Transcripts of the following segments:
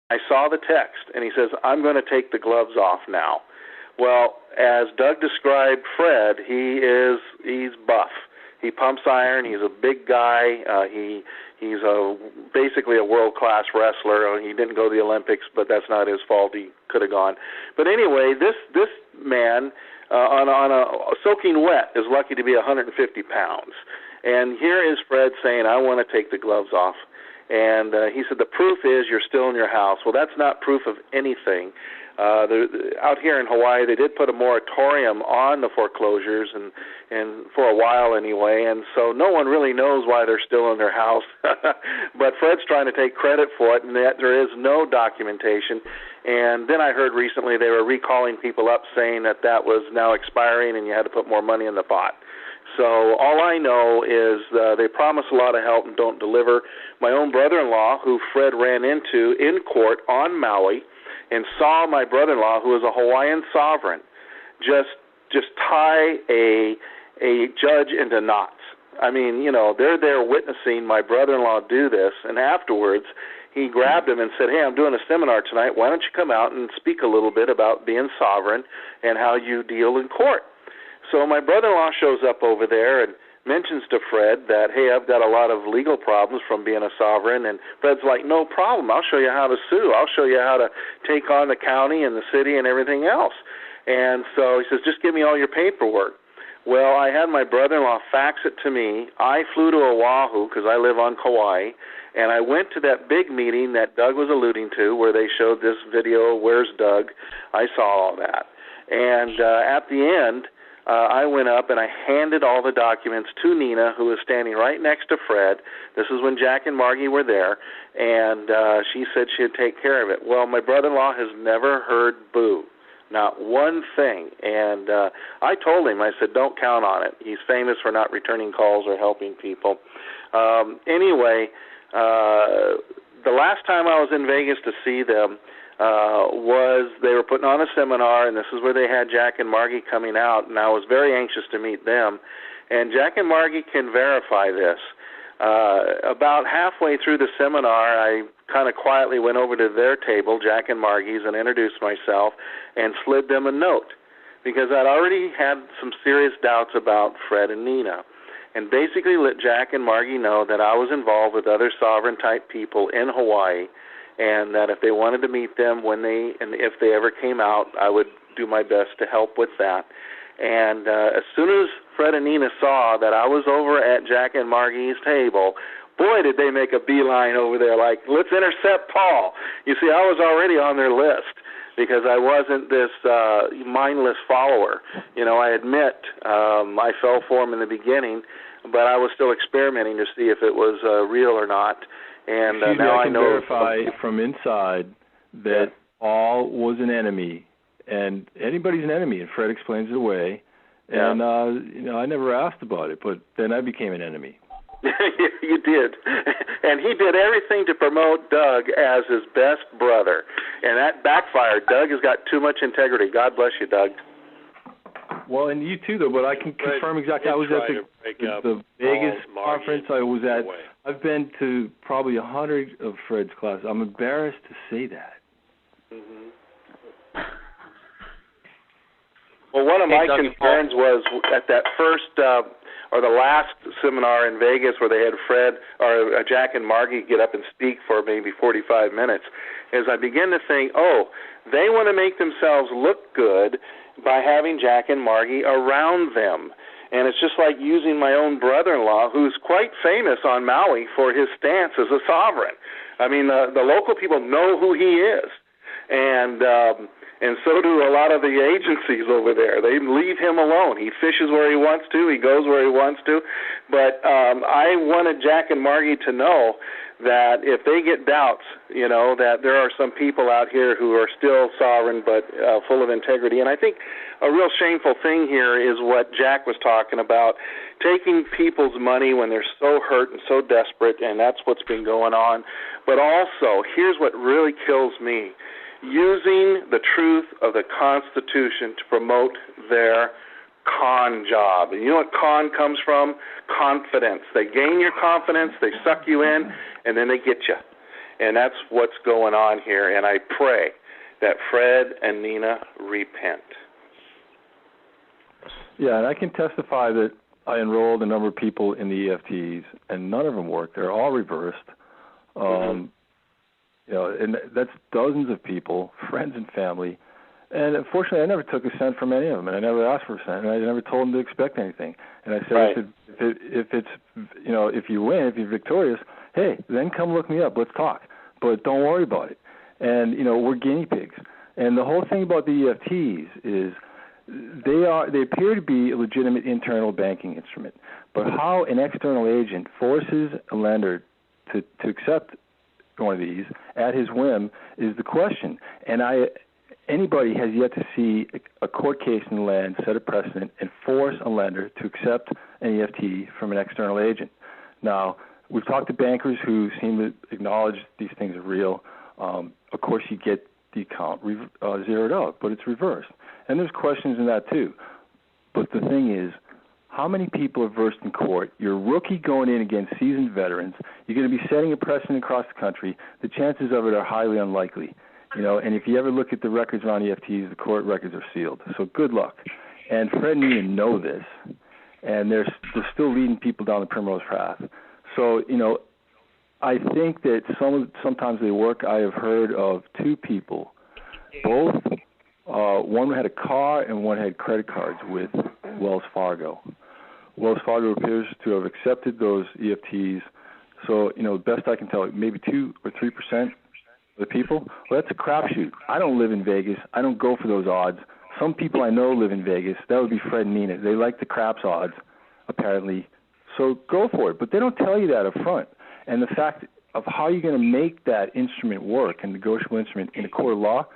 I saw the text, and he says, I'm going to take the gloves off now. Well, as Doug described Fred, he's buff. He pumps iron. He's a big guy. He's basically a world-class wrestler. He didn't go to the Olympics, but that's not his fault. He could have gone. But anyway, this man on a soaking wet is lucky to be 150 pounds. And here is Fred saying, I want to take the gloves off. And he said, the proof is you're still in your house. Well, that's not proof of anything. Out here in Hawaii, they did put a moratorium on the foreclosures, and for a while anyway, and so no one really knows why they're still in their house. But Fred's trying to take credit for it, and that there is no documentation. And then I heard recently they were recalling people up saying that was now expiring and you had to put more money in the pot. So all I know is they promise a lot of help and don't deliver. My own brother-in-law, who Fred ran into in court on Maui, and saw my brother-in-law, who is a Hawaiian sovereign, just tie a judge into knots. I mean, they're there witnessing my brother-in-law do this, and afterwards he grabbed him and said, hey, I'm doing a seminar tonight. Why don't you come out and speak a little bit about being sovereign and how you deal in court? So my brother-in-law shows up over there and mentions to Fred that, hey, I've got a lot of legal problems from being a sovereign, and Fred's like, no problem, I'll show you how to sue. I'll show you how to take on the county and the city and everything else. And so he says, just give me all your paperwork. Well, I had my brother-in-law fax it to me. I flew to Oahu because I live on Kauai, and I went to that big meeting that Doug was alluding to where they showed this video, Where's Doug? I saw all that. And at the end, I went up and I handed all the documents to Nina, who was standing right next to Fred. This is when Jack and Margie were there, and she said she'd take care of it. Well, my brother-in-law has never heard boo, not one thing. And I told him, I said, don't count on it. He's famous for not returning calls or helping people. Anyway, the last time I was in Vegas to see them, was they were putting on a seminar, and this is where they had Jack and Margie coming out, and I was very anxious to meet them. And Jack and Margie can verify this. About halfway through the seminar, I kind of quietly went over to their table, Jack and Margie's, and introduced myself and slid them a note because I'd already had some serious doubts about Fred and Nina, and basically let Jack and Margie know that I was involved with other sovereign-type people in Hawaii, and that if they wanted to meet them if they ever came out, I would do my best to help with that. And as soon as Fred and Nina saw that I was over at Jack and Margie's table, boy, did they make a beeline over there, like, let's intercept Paul. You see, I was already on their list because I wasn't this mindless follower. I admit I fell for him in the beginning, but I was still experimenting to see if it was real or not. And now I can know verify from inside that Paul was an enemy, and anybody's an enemy, and Fred explains it away. And I never asked about it, but then I became an enemy. You did, and he did everything to promote Doug as his best brother, and that backfired. Doug has got too much integrity. God bless you, Doug. Well, and you too, though. But I can confirm exactly. I was at the Vegas conference. I was at. I've been to probably 100 of Fred's classes. I'm embarrassed to say that. Mm-hmm. Well, one of my concerns was at that first or the last seminar in Vegas where they had Fred or Jack and Margie get up and speak for maybe 45 minutes, is I begin to think, they want to make themselves look good by having Jack and Margie around them. And it's just like using my own brother-in-law, who's quite famous on Maui for his stance as a sovereign. I mean, the local people know who he is, and so do a lot of the agencies over there. They leave him alone. He fishes where he wants to. He goes where he wants to. But I wanted Jack and Margie to know that if they get doubts, that there are some people out here who are still sovereign but full of integrity. And I think a real shameful thing here is what Jack was talking about, taking people's money when they're so hurt and so desperate, and that's what's been going on. But also, here's what really kills me, using the truth of the Constitution to promote their con job. And you know what con comes from? Confidence. They gain your confidence, they suck you in, and then they get you. And that's what's going on here, and I pray that Fred and Nina repent. Yeah, and I can testify that I enrolled a number of people in the EFTs, and none of them worked. They're all reversed. You know, and that's dozens of people, friends and family. And unfortunately, I never took a cent from any of them, and I never asked for a cent, and I never told them to expect anything. And I said, Right. if it's, you know, if you win, if you're victorious, hey, then come look me up. Let's talk. But don't worry about it. And, you know, we're guinea pigs. And the whole thing about the EFTs is they appear to be a legitimate internal banking instrument. But how an external agent forces a lender to accept one of these at his whim is the question. And anybody has yet to see a court case in the land set a precedent and force a lender to accept an EFT from an external agent. Now, we've talked to bankers who seem to acknowledge these things are real. Of course, you get the account zeroed out, but it's reversed. And there's questions in that too. But the thing is, how many people are versed in court? You're a rookie going in against seasoned veterans. You're going to be setting a precedent across the country. The chances of it are highly unlikely. You know, and if you ever look at the records around EFTs, the court records are sealed. So good luck. And Fred and Nina know this, and they're still leading people down the primrose path. So, you know, I think that sometimes they work. I have heard of two people, both. One had a car and one had credit cards with Wells Fargo. Wells Fargo appears to have accepted those EFTs. So, you know, best I can tell, maybe 2 or 3% of the people. Well, that's a crapshoot. I don't live in Vegas. I don't go for those odds. Some people I know live in Vegas. That would be Fred and Nina. They like the craps odds, apparently. So go for it. But they don't tell you that up front. And the fact of how you're going to make that instrument work, a negotiable instrument, in a court of law,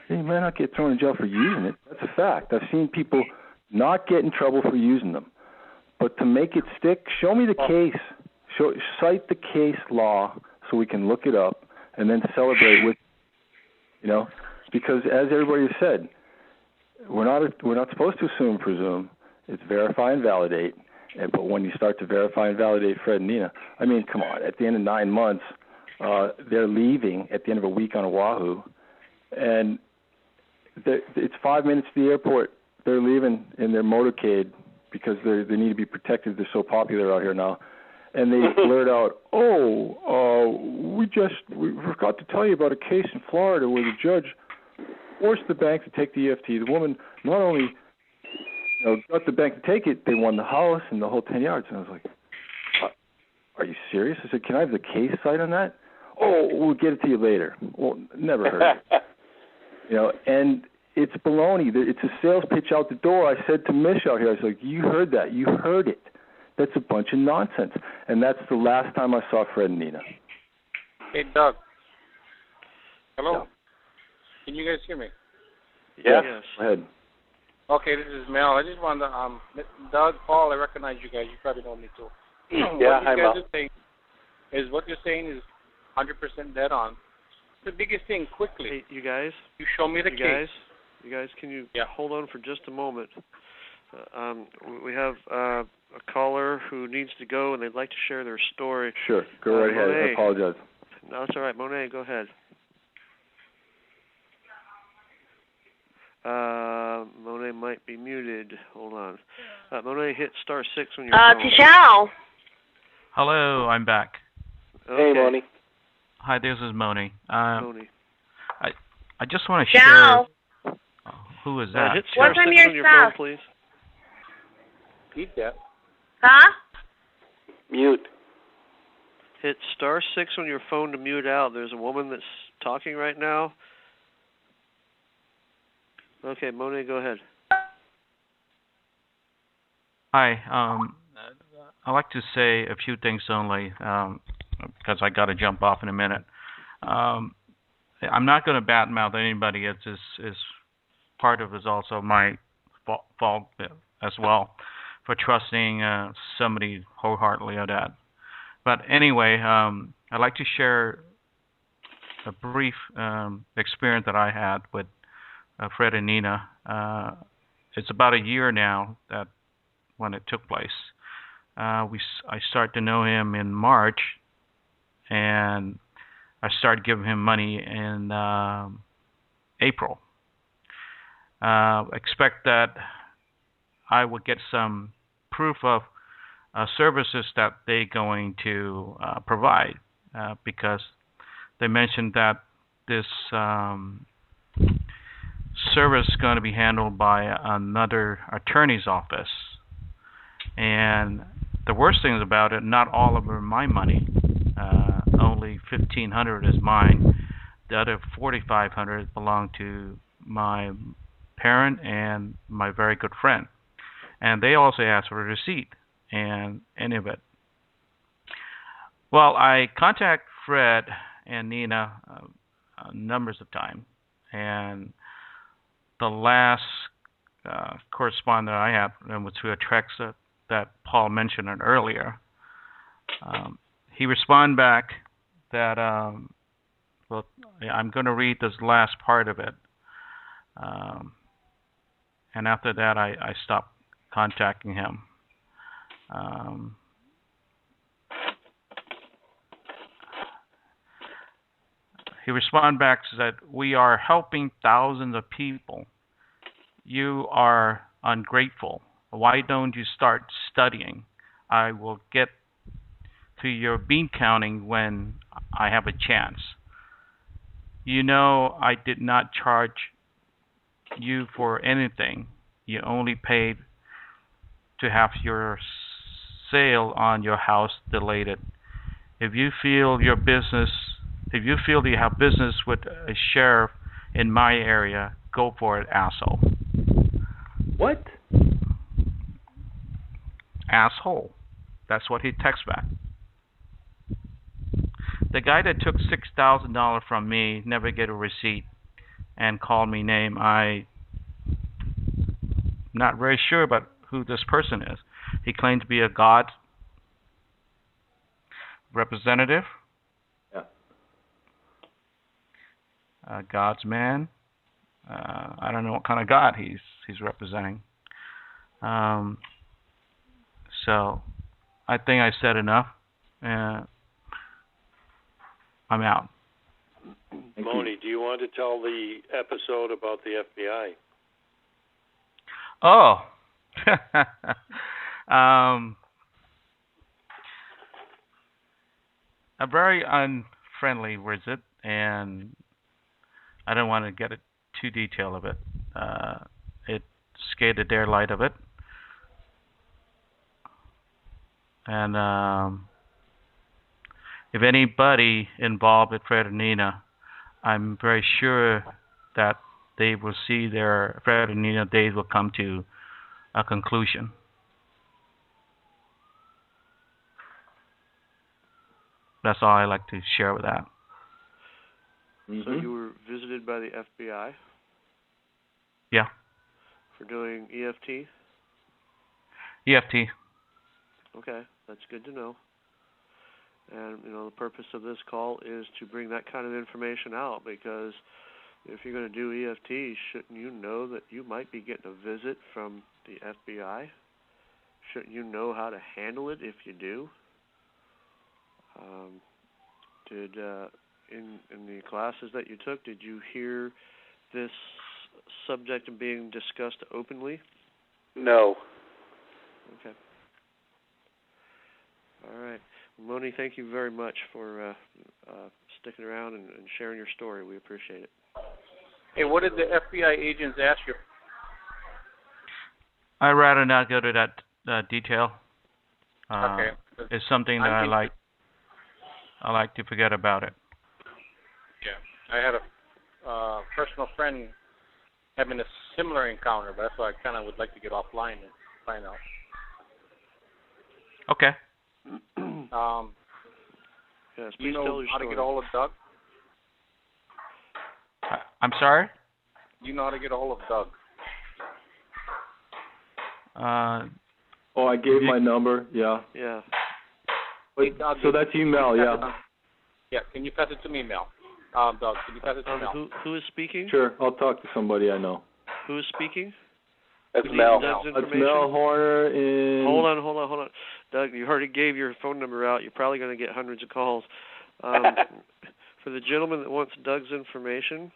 you might not get thrown in jail for using it. That's a fact. I've seen people not get in trouble for using them. But to make it stick, show me the case. Cite the case law so we can look it up and then celebrate with, you know, because as everybody has said, we're not supposed to assume, presume. It's verify and validate. But when you start to verify and validate Fred and Nina, I mean, come on. At the end of 9 months, they're leaving at the end of a week on Oahu, and it's 5 minutes to the airport. They're leaving in their motorcade because they need to be protected. They're so popular out here now. And they blurt out, we forgot to tell you about a case in Florida where the judge forced the bank to take the EFT. The woman not only got the bank to take it, they won the house and the whole 10 yards. And I was like, are you serious? I said, can I have the case cite on that? Oh, we'll get it to you later. Well, never heard of it. You know, and it's baloney. It's a sales pitch out the door. I said to Mish out here, I was like, you heard that. You heard it. That's a bunch of nonsense. And that's the last time I saw Fred and Nina. Hey, Doug. Hello? Yeah. Can you guys hear me? Yes. Go ahead. Okay, this is Mel. I just wanted to, Doug, Paul, I recognize you guys. You probably know me too. Yeah, hi, Mel. What you're saying is 100% dead on. The biggest thing, quickly. Hey, you guys. You show me the case. You guys, can you hold on for just a moment? We have a caller who needs to go, and they'd like to share their story. Sure. Go right ahead. I apologize. No, it's all right. Monet, go ahead. Monet might be muted. Hold on. Monet, hit *6 when you're Tichelle. Hello, I'm back. Okay. Hey, Moni. Hi, this is Moni. Moni. I just want to share. Who is that? Hit What's on *6 your on your stuff? phone, please. Keep that. Huh? Mute. Hit *6 on your phone to mute out. There's a woman that's talking right now. Okay, Monet, go ahead. Hi. I'd like to say a few things only because I got to jump off in a minute. I'm not going to badmouth anybody. It's part of is also my fault as well for trusting somebody wholeheartedly on that. But anyway, I'd like to share a brief experience that I had with Fred and Nina. It's about a year now that when it took place. I started to know him in March, and I started giving him money in April. Expect that I would get some proof of services that they're going to provide, because they mentioned that this service is going to be handled by another attorney's office. And the worst thing about it, not all of them are my money. Only $1,500 is mine. The other $4,500 belong to my parent and my very good friend. And they also asked for a receipt and any of it. Well, I contact Fred and Nina numbers of times, and the last correspondent I had was through a text that Paul mentioned earlier. He responded back that, well, I'm going to read this last part of it. And after that, I stopped contacting him. He responded back that we are helping thousands of people. You are ungrateful. Why don't you start studying? I will get to your bean counting when I have a chance. You know, I did not charge you for anything. You only paid to have your sale on your house delayed. If you feel you have business with a sheriff in my area, go for it, asshole. What? Asshole. That's what he texts back. The guy that took $6,000 from me never get a receipt and called me name. I'm not very sure about who this person is. He claimed to be a God representative. Yeah. God's man. I don't know what kind of God he's representing. So I think I said enough. I'm out. Moni, do you want to tell the episode about the FBI? Oh. A very unfriendly visit, and I don't want to get it too detailed of it. It scared the daylight of it. And if anybody involved with Fred and Nina, I'm very sure that they will see their Fred and Nina days will come to a conclusion. That's all I like to share with that. Mm-hmm. So you were visited by the FBI? Yeah. For doing EFT? EFT. Okay, that's good to know. And, the purpose of this call is to bring that kind of information out, because if you're going to do EFT, shouldn't you know that you might be getting a visit from the FBI? Shouldn't you know how to handle it if you do? In the classes that you took, did you hear this subject being discussed openly? No. Okay. All right. Moni, thank you very much for sticking around and sharing your story. We appreciate it. Hey, what did the FBI agents ask you? I'd rather not go to that detail. Okay. It's something that I like to forget about it. Yeah. I had a personal friend having a similar encounter, but that's why I kind of would like to get offline and find out. Okay. Yes, do you know tell your how story. to get a hold of Doug? I'm sorry? Do you know how to get a hold of Doug? I gave my number. Yeah. Yeah. Hey, Doug, so that's email. Yeah. Yeah. Can you pass it to me, Mel? Doug, can you pass it to Mel? Who is speaking? Sure. I'll talk to somebody I know. Who is speaking? That's Mel. That's Mel Horner in... Hold on. Doug, you already gave your phone number out. You're probably going to get hundreds of calls. For the gentleman that wants Doug's information,